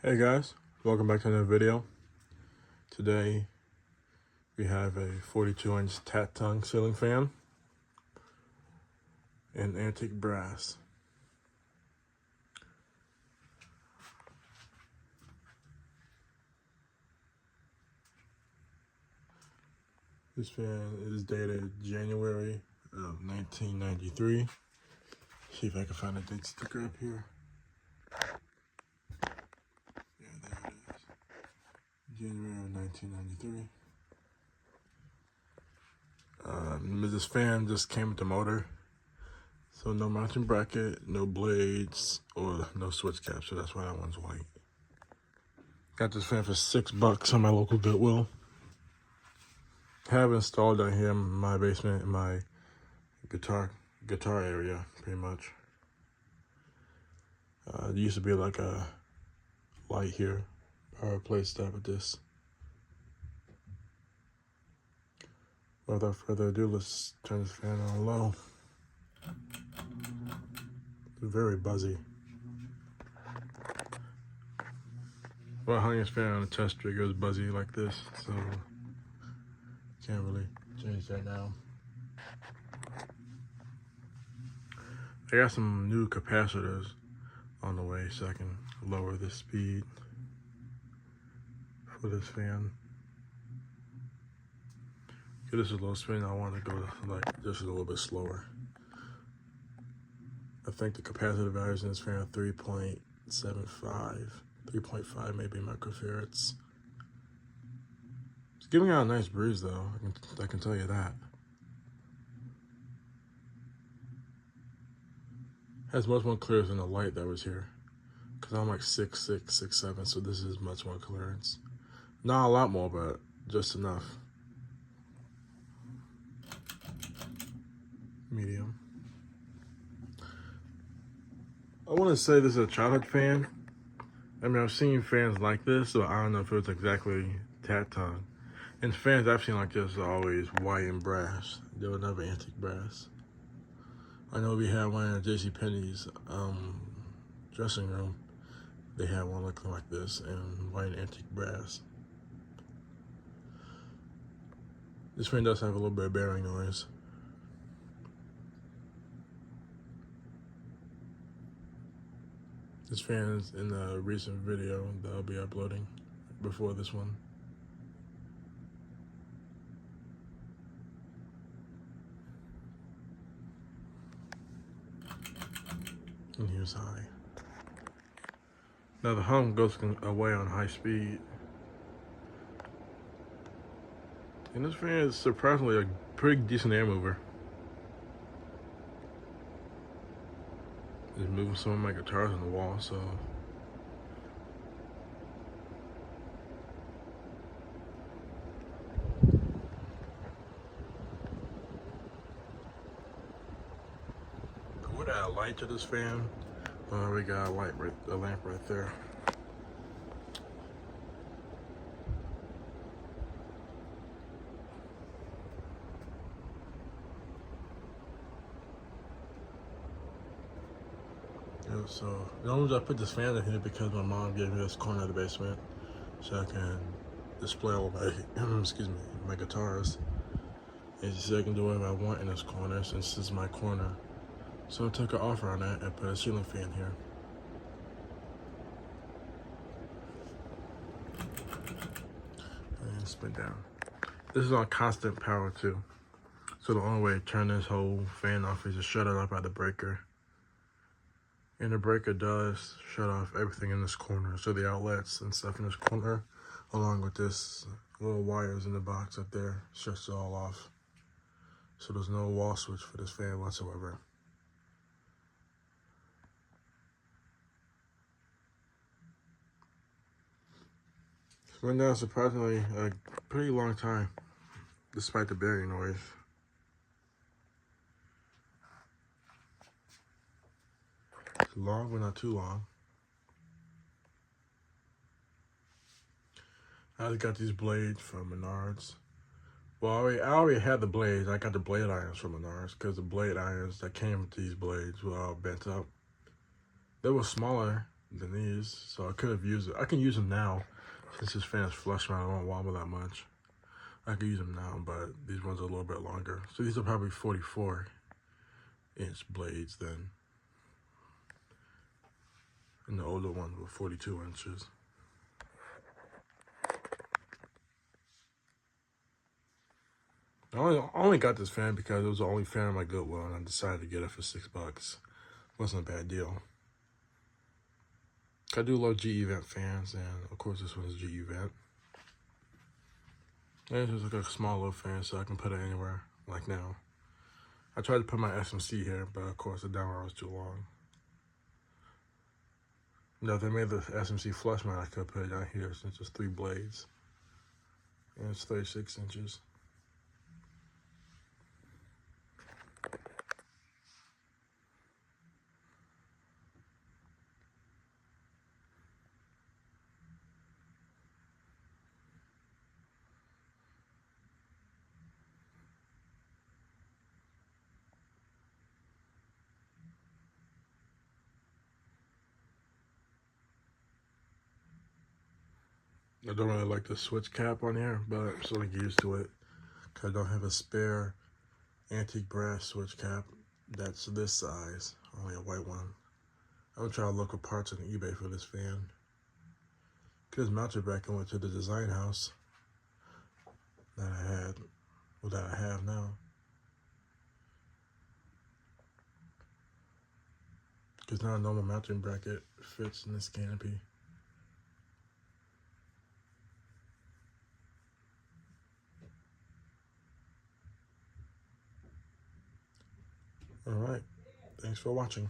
Hey guys, welcome back to another video. Today we have a 42-inch Tatung ceiling fan in antique brass. This fan is dated January of 1993. See if I can find a date sticker up here. Yeah, there it is. January of 1993. This fan just came with the motor. So no mounting bracket, no blades, or no switch cap, so that's why that one's white. Got this fan for $6 on my local Goodwill. Have installed down here in my basement in my guitar area, pretty much. There used to be like a light here. I replaced that with this. Without further ado, let's turn this fan on low. It's very buzzy. Well, I hung this fan on a test rig. It was buzzy like this, so can't really change that now. I got some new capacitors on the way so I can lower the speed for this fan. If this is low spin, I want to go like just a little bit slower. I think the capacitor values in this fan are 3.75, 3.5 maybe microfarads. It's giving out a nice breeze though, I can tell you that. Has much more clearance than the light that was here. Because I'm like 6'6", 6'7", so this is much more clearance. Not a lot more, but just enough. Medium. I want to say this is a childhood fan. I mean, I've seen fans like this, so I don't know if it was exactly Tatung. And fans I've seen like this are always white and brass. They were never antique brass. I know we had one in JCPenney's dressing room. They had one looking like this in white and antique brass. This fan does have a little bit of bearing noise. This fan is in a recent video that I'll be uploading before this one. And here's high. Now the hum goes away on high speed. And this fan is surprisingly a pretty decent air mover. Just moving some of my guitars on the wall, so. Would add a light to this fan? We got a lamp right there. Yeah, so the only reason I put this fan in here because my mom gave me this corner of the basement so I can display all my my guitars. And she said I can do whatever I want in this corner since this is my corner. So I took an offer on that and put a ceiling fan here. And spin down. This is on constant power too. So the only way to turn this whole fan off is to shut it off by the breaker. And the breaker does shut off everything in this corner. So the outlets and stuff in this corner, along with this little wires in the box up there, shuts it all off. So there's no wall switch for this fan whatsoever. It's been down surprisingly a pretty long time, despite the bearing noise. It's long, but not too long. I just got these blades from Menards. Well, I already had the blades. I got the blade irons from Menards because the blade irons that came with these blades were all bent up. They were smaller than these, so I could have used it. I can use them now since this fan is flush mount. I don't wobble that much. I could use them now, but these ones are a little bit longer. So these are probably 44-inch blades then, and the older ones were 42 inches. I only got this fan because it was the only fan on my Goodwill, and I decided to get it for $6. Wasn't a bad deal. I do love GE vent fans, and of course this one is GE vent. And it's just like a small little fan, so I can put it anywhere, like now. I tried to put my SMC here, but of course the Downrod was too long. Now if they made the SMC flush mount, I could put it down here since it's 3 blades. And it's 36 inches. I don't really like the switch cap on here, but I'm sort of used to it because I don't have a spare antique brass switch cap that's this size, only a white one. I'm gonna try to look for parts on eBay for this fan. Because mounted back and went to the design house that I had, well, that I have now. Because now a normal mounting bracket fits in this canopy. All right, thanks for watching.